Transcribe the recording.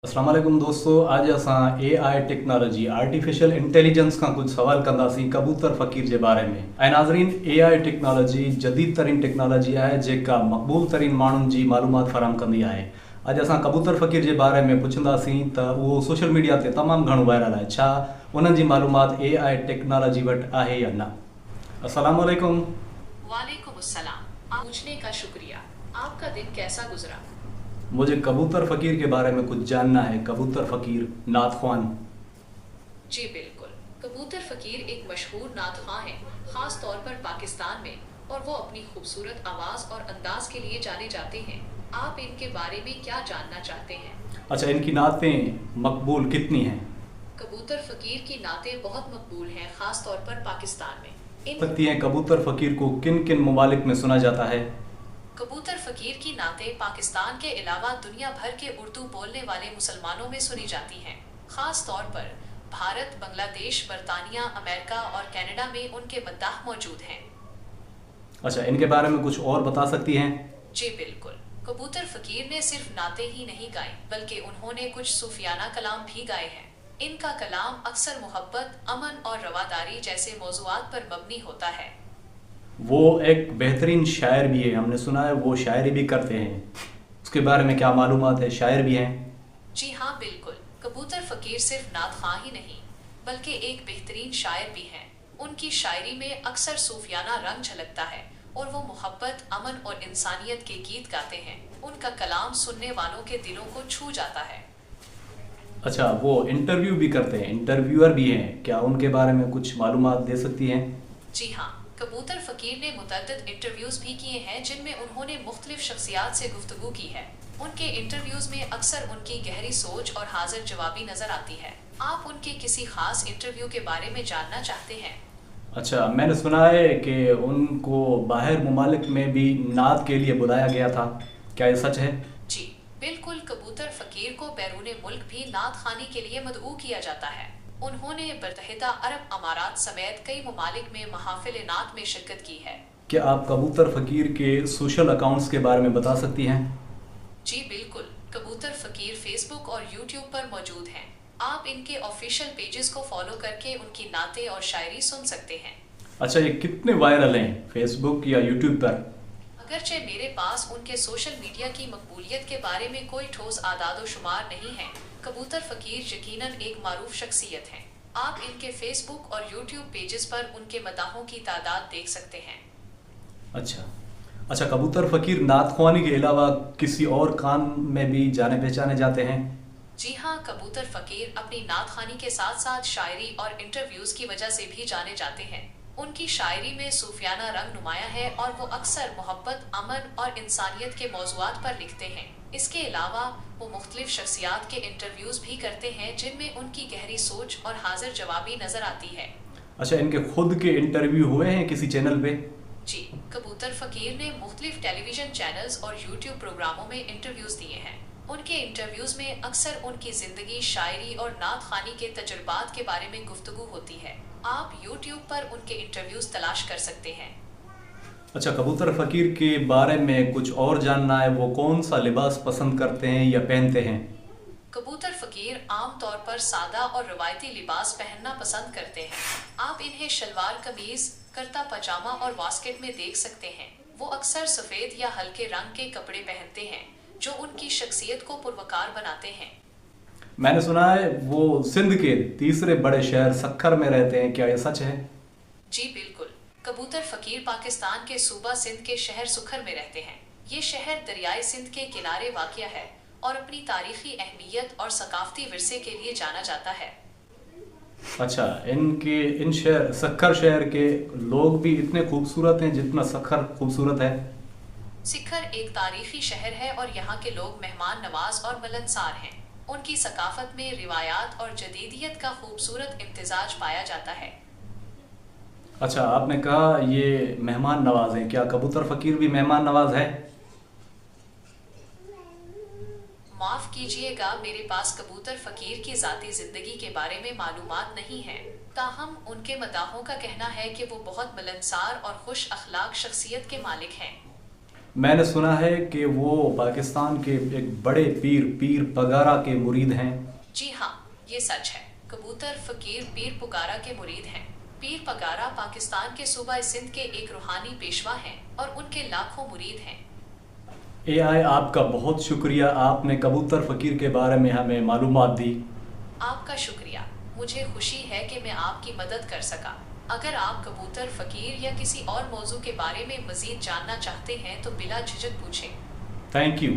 अस्सलाम वालेकुम दोस्तों, आज असां AI टेक्नोलॉजी आर्टिफिशियल इंटेलिजेंस का कुछ सवाल कंदासीं कबूतर फ़कीर के बारे में। ऐं नाज़रीन, AI टेक्नोलॉजी जदीद तरीन टेक्नोलॉजी है जेका मक़बूल तरीन माण्हुनि जी मालूमात फराहम कंदी आहे। अॼु असां कबूतर फ़कीर के बारे में पुछंदासीं त उहो सोशल मीडिया ते तमामु घणो वायरल आहे। छा उन्हनि जी मालूमात AI टेक्नोलॉजी वटि आहे या न? अस्सलाम वालेकुम। वालेकुम अस्सलाम। आप पूछने का शुक्रिया। आपका दिन कैसा गुजरा? मुझे कबूतर फ़कीर के बारे में कुछ जानना है। कबूतर फ़कीर नात ख्वान। जी बिल्कुल। कबूतर फकीर एक मशहूर नात ख्वां हैं, खास तौर पर पाकिस्तान में, और वो अपनी खूबसूरत आवाज़ और अंदाज के लिए जाने जाते हैं। आप इनके बारे में क्या जानना चाहते हैं? अच्छा, इनकी नातें मकबूल कितनी हैं? कबूतर फकीर की नातें बहुत मकबूल हैं, खास तौर पर पाकिस्तान में। सकती हैं कबूतर फ़कीर को किन किन ममालिक में सुना जाता है? कबूतर फकीर की नातें पाकिस्तान के अलावा दुनिया भर के उर्दू बोलने वाले मुसलमानों में सुनी जाती हैं। खास तौर पर भारत, बांग्लादेश, बरतानिया, अमेरिका और कनाडा में उनके मद्दाह मौजूद हैं। अच्छा, इनके बारे में कुछ और बता सकती हैं? जी बिल्कुल। कबूतर फकीर ने सिर्फ नाते ही नहीं गाए, बल्कि उन्होंने कुछ सूफियाना कलाम भी गाए हैं। इनका कलाम अक्सर मोहब्बत, अमन और रवादारी जैसे मौज़ूआत पर मबनी होता है। वो एक बेहतरीन शायर भी है, हमने सुना है वो शायरी भी करते हैं। उसके बारे में क्या मालूमात है? शायर भी हैं? जी हाँ बिल्कुल। कबूतर फकीर सिर्फ नात ख्वां ही नहीं, बल्कि एक बेहतरीन शायर भी हैं। उनकी शायरी में अक्सर सूफियाना रंग झलकता है और वो मोहब्बत, अमन और इंसानियत के गीत गाते हैं। उनका कलाम सुनने वालों के दिलों को छू जाता है। अच्छा, वो इंटरव्यू भी करते हैं, इंटरव्यूअर भी हैं। क्या उनके बारे में कुछ मालूमात दे सकती हैं? जी हाँ, कबूतर फकीर ने मुतअद्दिद इंटरव्यूज़ भी किए हैं जिनमें उन्होंने मुख्तलिफ शख्सियात से गुफ्तगू की है। उनके इंटरव्यूज़ में अक्सर उनकी गहरी सोच और हाजिर जवाबी नज़र आती है। आप उनके किसी खास इंटरव्यू के बारे में जानना चाहते हैं? अच्छा, मैंने सुना है कि उनको बाहर ममालिक में भी नात के लिए बुलाया गया था। क्या ये सच है? जी बिल्कुल। कबूतर फकीर को बैरून मुल्क भी नात खानी के लिए मदऊ किया जाता है। उन्होंने मुत्तहिदा अरब अमारात समेत कई ममालिक में महाफिल नात में शिरकत की है। क्या आप कबूतर फ़कीर के सोशल अकाउंट्स के बारे में बता सकती हैं? जी बिल्कुल। कबूतर फकीर फेसबुक और यूट्यूब पर मौजूद हैं। आप इनके ऑफिशियल पेजेस को फॉलो करके उनकी नाते और शायरी सुन सकते हैं। अच्छा, ये कितने वायरल हैं फेसबुक या यूट्यूब पर? अगरचे मेरे पास उनके सोशल मीडिया की मकबूलियत के बारे में कोई ठोस आदाद शुमार नहीं है। कबूतर फकीर यकीनन एक मारूफ शख्सियत हैं। आप इनके फेसबुक और यूट्यूब पेजेस पर उनके मदाहों की तादाद देख सकते हैं। अच्छा अच्छा, कबूतर फ़कीर नात ख्वानी के अलावा किसी और काम में भी जाने पहचाने जाते हैं? जी हाँ, कबूतर फकीर अपनी नात खानी के साथ साथ शायरी और इंटरव्यूज़ की वजह से भी जाने जाते हैं। उनकी शायरी में सूफियाना रंग नुमाया है और वो अक्सर मोहब्बत, अमन और इंसानियत के मौज़ूआत पर लिखते हैं। इसके अलावा वो मुख्तलिफ शख्सियात के इंटरव्यूज़ भी करते हैं जिनमें उनकी गहरी सोच और हाजिर जवाबी नज़र आती है। अच्छा, इनके खुद के इंटरव्यू हुए हैं किसी चैनल पे? जी, कबूतर फकीर ने मुख्तलिफ टेलीविज़न चैनल्स और यूट्यूब प्रोग्रामों में इंटरव्यूज़ दिए हैं। उनके इंटरव्यूज़ में अक्सर उनकी ज़िंदगी, शायरी और नात खानी के तजुर्बात के बारे में गुफ्तगू होती है। आप यूट्यूब पर उनके इंटरव्यूज़ तलाश कर सकते हैं। अच्छा, कबूतर फ़कीर के बारे में कुछ और जानना है। वो कौन सा लिबास पसंद करते हैं या पहनते हैं? कबूतर फकीर आम तौर पर सादा और रवायती लिबास पहनना पसंद करते हैं। आप इन्हें शलवार कमीज, कुर्ता पजामा और वास्केट में देख सकते हैं। वो अक्सर सफ़ेद या हल्के रंग के कपड़े पहनते हैं जो उनकी शख्सियत को पुरवकार बनाते हैं। मैंने सुना है वो सिंध के तीसरे बड़े शहर सक्खर में रहते हैं। क्या ये सच है? जी बिल्कुल। कबूतर फकीर पाकिस्तान के सूबा सिंध के शहर सुखर में रहते हैं। ये शहर दरियाए सिंध के किनारे वाक़िया है और अपनी तारीखी अहमियत और सकाफती विरसे के लिए जाना जाता है। अच्छा, इन शहर सक्खर शहर के लोग भी इतने खूबसूरत हैं जितना सक्खर खूबसूरत है? सिखर एक तारीखी शहर है और यहाँ के लोग मेहमान नवाज और मिलनसार हैं। उनकी सकाफत में रिवायात और जदीदियत का खूबसूरत इम्तिजाज पाया जाता है। अच्छा, आपने कहा ये मेहमान नवाज हैं। क्या कबूतर फ़कीर भी मेहमान नवाज है? माफ़ कीजिएगा, मेरे पास कबूतर फकीर की ज़ाती ज़िंदगी के बारे में मालूमात नहीं है। ताहम उनके मदाहों का कहना है कि वो बहुत मिलनसार और खुश अखलाक शख्सियत के मालिक हैं। میں نے سنا ہے کہ وہ پاکستان کے ایک بڑے پیر پگارا کے مرید ہیں۔ جی ہاں، یہ سچ ہے۔ کبوتر فقیر پیر پگارا کے مرید ہیں۔ پیر پگارا پاکستان کے صوبہ سندھ کے ایک روحانی پیشوا ہیں اور ان کے لاکھوں مرید ہیں۔ اے آئی آپ کا بہت شکریہ، آپ نے کبوتر فقیر کے بارے میں ہمیں معلومات دی۔ آپ کا شکریہ، مجھے خوشی ہے کہ میں آپ کی مدد کر سکا۔ اگر آپ کبوتر فقیر یا کسی اور موضوع کے بارے میں مزید جاننا چاہتے ہیں تو بلا جھجک پوچھیں۔ Thank you.